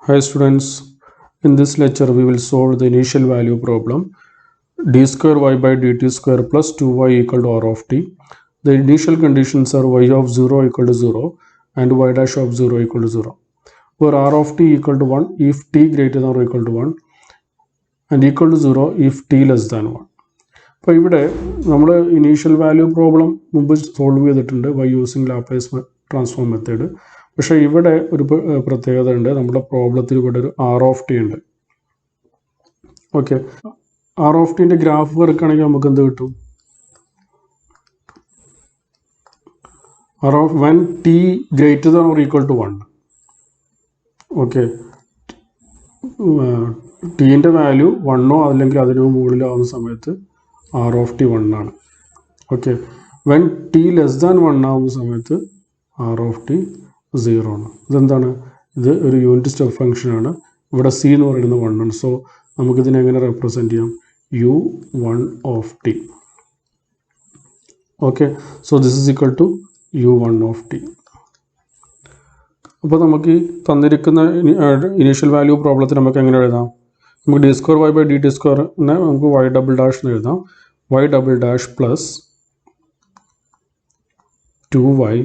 Hi students, in this lecture we will solve the initial value problem d square y by dt square plus 2y equal to r of t. The initial conditions are y of 0 equal to 0 and y dash of 0 equal to 0, where r of t equal to 1 if t greater than or equal to 1 and equal to 0 if t less than 1. അപ്പോൾ ഇവിടെ നമ്മൾ initial value problem മുമ്പ് solve ചെയ്തിട്ടുണ്ട് by using Laplace transform method. പക്ഷേ ഇവിടെ ഒരു പ്രത്യേകത ഉണ്ട്. നമ്മുടെ പ്രോബ്ലത്തിൽ ഇവിടെ ഒരു ആർ ഓഫ് ടി ഉണ്ട്. ഓക്കെ, ആർ ഓഫ് ടിൻ്റെ ഗ്രാഫ് വരക്കുകയാണെങ്കിൽ നമുക്ക് എന്ത് കിട്ടും? R of when T greater than or equal to 1. Okay, ടീൻ്റെ വാല്യൂ 1 അല്ലെങ്കിൽ അതിന് മുകളിലാവുന്ന സമയത്ത് ആർ ഓഫ് ടി 1 ആണ്. Okay, when T less than 1 ആവുന്ന സമയത്ത് ആർ ഓഫ് ടി 0 ആണ്. ഇതെന്താണ്? ഇത് ഒരു യൂണിറ്റ് സ്റ്റെപ്പ് ഫംഗ്ഷനാണ്. ഇവിടെ സി എന്ന് പറയുന്നത് 1 ആണ്. സോ നമുക്കിതിനെ എങ്ങനെ റെപ്രസെൻറ്റ് ചെയ്യാം? u1 of t. Okay, so this is equal to u1 of t. അപ്പോൾ നമുക്ക് ഈ തന്നിരിക്കുന്ന ഇനീഷ്യൽ വാല്യൂ പ്രോബ്ലത്തിൽ നമുക്ക് എങ്ങനെ എഴുതാം? നമുക്ക് D square Y by D T സ്ക്വയറിനെ നമുക്ക് വൈ ഡബിൾ ഡാഷ് എന്ന് എഴുതാം. Y double dash plus 2y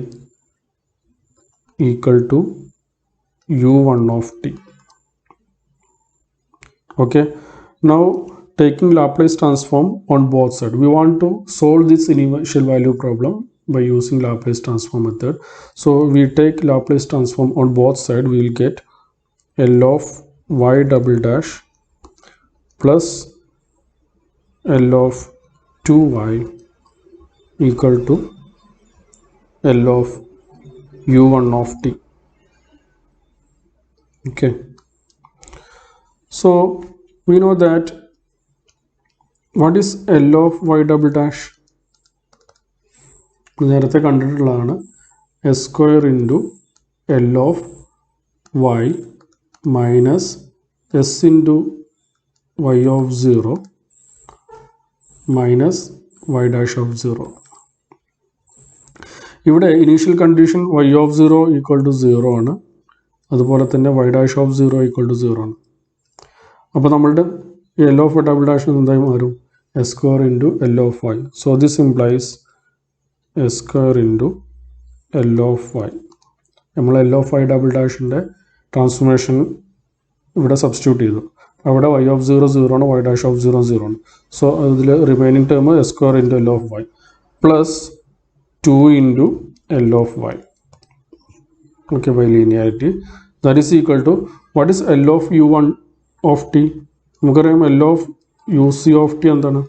equal to u1 of t. Okay, now taking Laplace transform on both sides, we want to solve this initial value problem by using Laplace transform method. So we take Laplace transform on both sides, we will get L of y double dash plus L of 2y equal to L of u1 of t. Okay, so we know that what is L of y double dash? നേരത്തെ കണ്ടിട്ടുള്ളതാണ് s square into L of y minus s into y of 0 minus y dash of 0. ഇവിടെ initial condition y of 0 equal to 0 ആണ്. അതുപോലെ തന്നെ y dash of 0 equal to 0 ആണ്. അപ്പോൾ നമ്മളുടെ L of double dash എന്തായി മാറും? S square into L of Y. So this implies S square into L of Y. നമ്മൾ എൽ ഓഫ് വൈ ഡബിൾ ഡാഷിൻ്റെ ട്രാൻസ്ഫോർമേഷൻ ഇവിടെ സബ്സ്റ്റിറ്റ്യൂട്ട് ചെയ്തു. അവിടെ y ഓഫ് 0 0 ആണ്, y ഡാഷ് ഓഫ് 0 0 ആണ്. സോ അതിൽ remaining term s square into L of y plus 2 into L of y. Okay, by linearity that is equal to what is L of u1 of t? നമുക്കറിയാം L of uc of t എന്താണ്?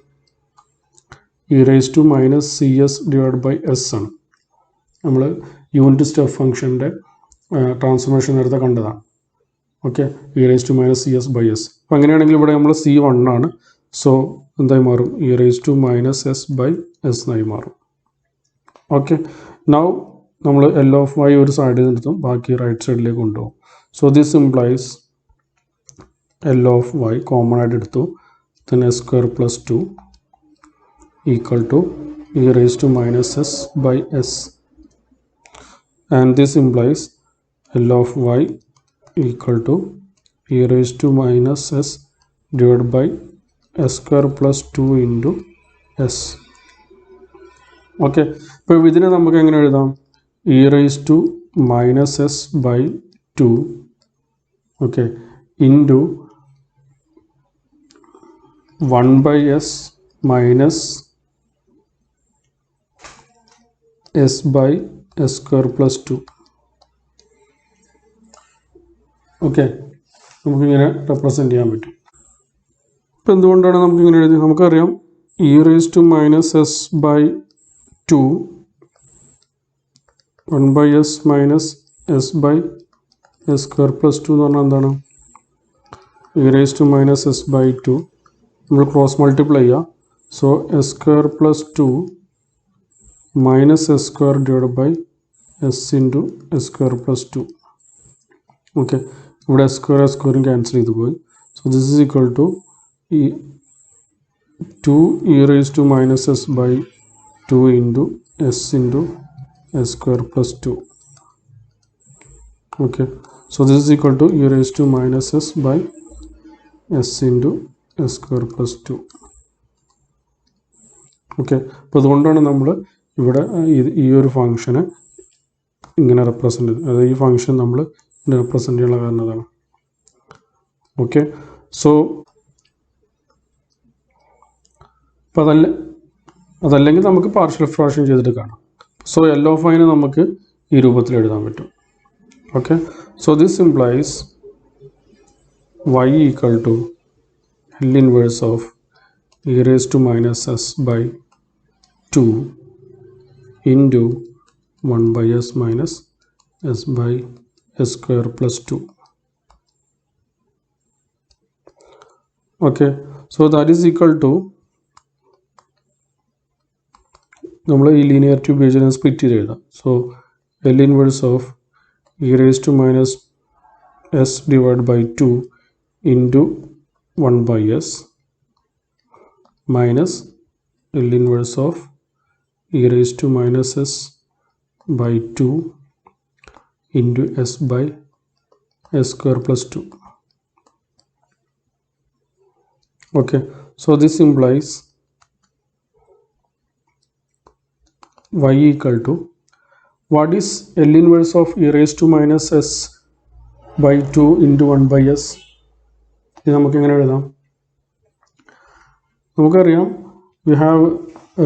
e raised to minus cs divided by s ആണ്. നമ്മൾ unit step ഫംഗ്ഷൻ്റെ transformation നേരത്തെ കണ്ടതാണ്. Okay, e raised to minus cs by s. അപ്പം അങ്ങനെയാണെങ്കിൽ ഇവിടെ നമ്മൾ c1 ആണ്. സോ എന്തായി മാറും? e raised to minus s by s എന്നായി മാറും. ഓക്കെ, നൗ നമ്മൾ എൽ ഓഫ് വൈ ഒരു സൈഡിൽ നിർത്തും, ബാക്കി റൈറ്റ് സൈഡിലേക്ക് കൊണ്ടുപോകും. So this implies L of y common ആയിട്ട് എടുത്തു, then s square plus 2 equal to e raise to minus s by s, and this implies L of y equal to e raise to minus s divide by S square plus 2 into s. Okay, ഇപ്പോൾ ഇതിനെ നമുക്ക് എങ്ങനെ എഴുതാം? E raise to minus s by 2 okay into 1 by s minus s by S square plus 2. Okay, നമുക്കിങ്ങനെ represent ചെയ്യാൻ പറ്റും. ഇപ്പം എന്തുകൊണ്ടാണ് നമുക്കിങ്ങനെ എഴുതി? നമുക്കറിയാം e raise to minus s by 2 1 by s minus s by s square plus 2 എന്ന് പറഞ്ഞാൽ എന്താണ്? e raised to minus s by 2 നമ്മൾ ക്രോസ് മൾട്ടിപ്ലൈ ചെയ്യുക. So s square plus 2 minus s square divide by s into s square plus 2. Okay, ഇവിടെ s സ്ക്വയറും cancel ചെയ്ത് പോയി. So this is equal to ഈ 2 e raised to minus s by 2 into s into s square plus 2. Okay, So this is equal to e raised to minus s by s into s square plus 2. Okay, അപ്പോൾ അതുകൊണ്ടാണ് നമ്മൾ ഇവിടെ ഈ ഒരു ഫംഗ്ഷനെ ഇങ്ങനെ represent ചെയ്ത്, അതായത് ഈ ഫംഗ്ഷൻ നമ്മൾ ഇങ്ങനെ റെപ്രസെൻ്റ് ചെയ്യാനുള്ള കാരണം അതാണ്. ഓക്കെ, സോ അപ്പോൾ അതല്ലെങ്കിൽ നമുക്ക് പാർഷ്യൽ ഫ്രാക്ഷൻ ചെയ്തിട്ട് കാണാം. സോ എൽ ഓഫ് ഐനെ നമുക്ക് ഈ രൂപത്തിൽ എഴുതാൻ പറ്റും. Okay, so this implies y equal to L inverse of e raised to minus s by 2 into 1 by s minus s by s square plus 2. Okay, so that is equal to, നമ്മൾ ഈ linearity ഉപയോഗിച്ച് split ചെയ്ത് എഴുതാം. So L inverse of e raised to minus s divided by 2 into 1 by s minus L inverse of e raised to minus s by 2 into s by s square plus 2. Okay, so this implies y equal to, what is L inverse of e raised to minus s by 2 into 1 by s? ഇത് നമുക്ക് എങ്ങനെ എഴുതാം? നമുക്കറിയാം, we have a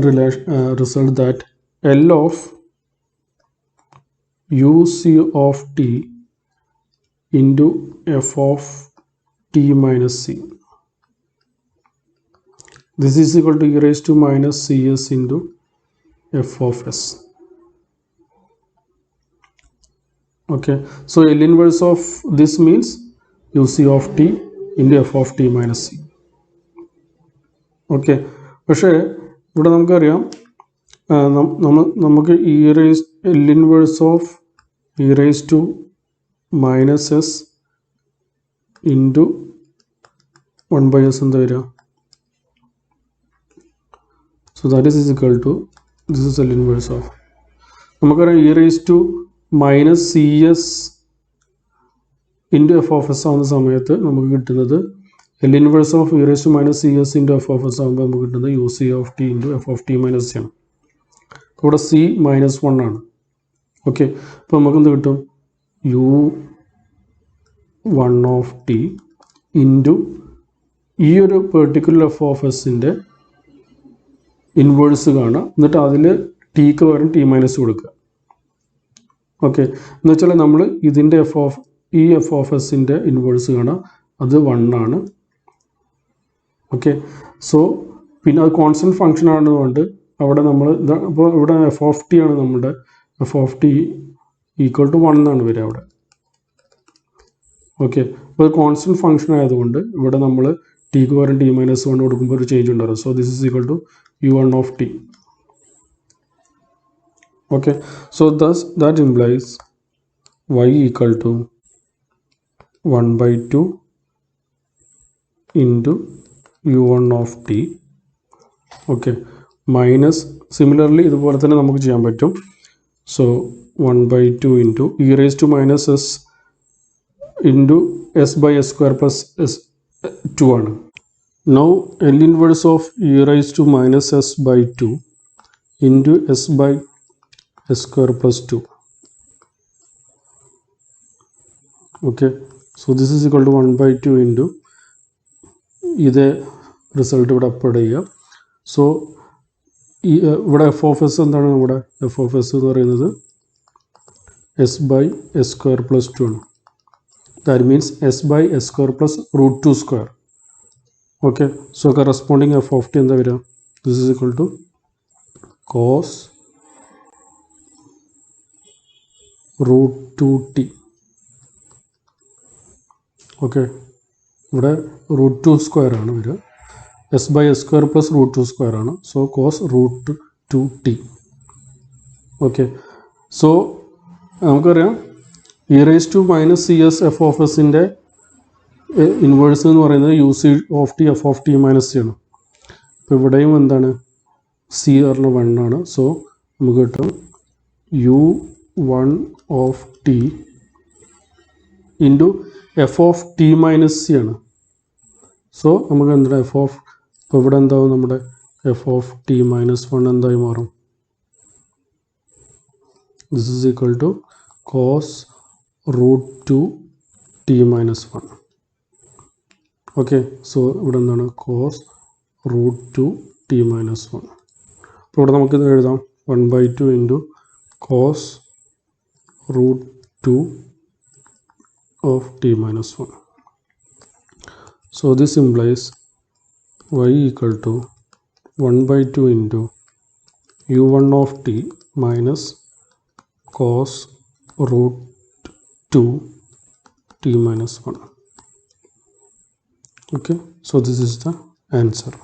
result that L of uc of t into f of t minus c. This is equal to e raised to minus cs into f of s. Okay, so L inverse of this means uc of t into f of t minus c. Okay, പക്ഷേ ഇവിടെ നമുക്കറിയാം, നമുക്ക് L inverse of e raised to minus s into 1 by s എന്താ വരിക? So that is equal to, this is L inverse of, നമുക്കറിയാം e raised to minus cs into f of s ആവുന്ന സമയത്ത് നമുക്ക് കിട്ടുന്നത് L inverse of e raised to minus cs into f of s ആകുമ്പോൾ നമുക്ക് കിട്ടുന്നത് uc of t into f of t minus c ആണ്. ഇവിടെ c minus 1 ആണ്. ഓക്കെ, അപ്പോൾ നമുക്ക് എന്ത് കിട്ടും? u1 of t into ഈ ഒരു പെർട്ടിക്കുലർ എഫ് ഓഫ് എസിൻ്റെ ഇൻവേഴ്സ് കാണുക, എന്നിട്ട് അതിൽ ടിക്ക് പകരം ടി മൈനസ് കൊടുക്കുക. ഓക്കെ, എന്ന് വെച്ചാൽ നമ്മൾ ഇതിൻ്റെ എഫ് ഓഫ് എസിൻ്റെ ഇൻവേഴ്സ് കാണുക, അത് 1 ആണ്. ഓക്കെ, സോ പിന്നെ അത് കോൺസ്റ്റൻറ്റ് ഫങ്ഷൻ ആണെന്നുകൊണ്ട് അവിടെ നമ്മൾ അപ്പോൾ ഇവിടെ എഫ് ഓഫ് ടി ആണ്, നമ്മുടെ F of t equal to 1 എന്നാണ് വരിക അവിടെ. ഓക്കെ, അപ്പോൾ കോൺസ്റ്റൻറ്റ് ഫങ്ഷൻ ആയതുകൊണ്ട് ഇവിടെ നമ്മൾ ടിക്ക് പകരം ടി മൈനസ് 1 കൊടുക്കുമ്പോൾ ഒരു ചേഞ്ച് ഉണ്ടാകും. So this is equal to u1 of t. Okay, so thus that implies y equal to 1 by 2 into u1 of t. Okay, minus similarly ഇതുപോലെ തന്നെ നമുക്ക് ചെയ്യാൻ പറ്റും. So 1 by 2 into e raised to minus s into s by s square plus s 2 ആണ്. Now L inverse of e raised to minus s by 2 into s by s square plus 2. Okay, so this is equal to 1 by 2 into ഇതേ result ഇവിടെ upload ചെയ്യുക. So ഇവിടെ F of S എന്താണ്? നമ്മുടെ F of S എന്ന് പറയുന്നത് S by S square plus 2 ആണ്. That means S by S square plus root 2 square. Okay, so corresponding F of T എന്താ വരിക? This is equal to cos root 2t. Okay, ഇവിടെ root 2 square ആണ് വരിക. S by S square plus root 2 square ആണ്. So cos root 2t. Okay, so നമുക്കറിയാം e raise to minus c s f of എസിൻ്റെ inverse എന്ന് പറയുന്നത് u c of t f of t minus c ആണ്. അപ്പോൾ ഇവിടെയും എന്താണ്? C പറഞ്ഞ 1 ആണ്. സോ നമുക്ക് കിട്ടും u1 of t into f of t minus c ആണ്. സോ നമുക്ക് എന്താണ് എഫ് ഓഫ്, ഇപ്പോൾ ഇവിടെ എന്താവും നമ്മുടെ F of t minus one എന്തായി മാറും? This is equal to cos root two t minus one. Okay, so ഇവിടെ എന്താണ് cos root two t minus one. അപ്പോൾ ഇവിടെ നമുക്കിത് എഴുതാം 1/2 into cos root two of t minus one. So this implies y equal to 1/2 into u1 of t minus cos root 2 t minus 1. Okay, so this is the answer.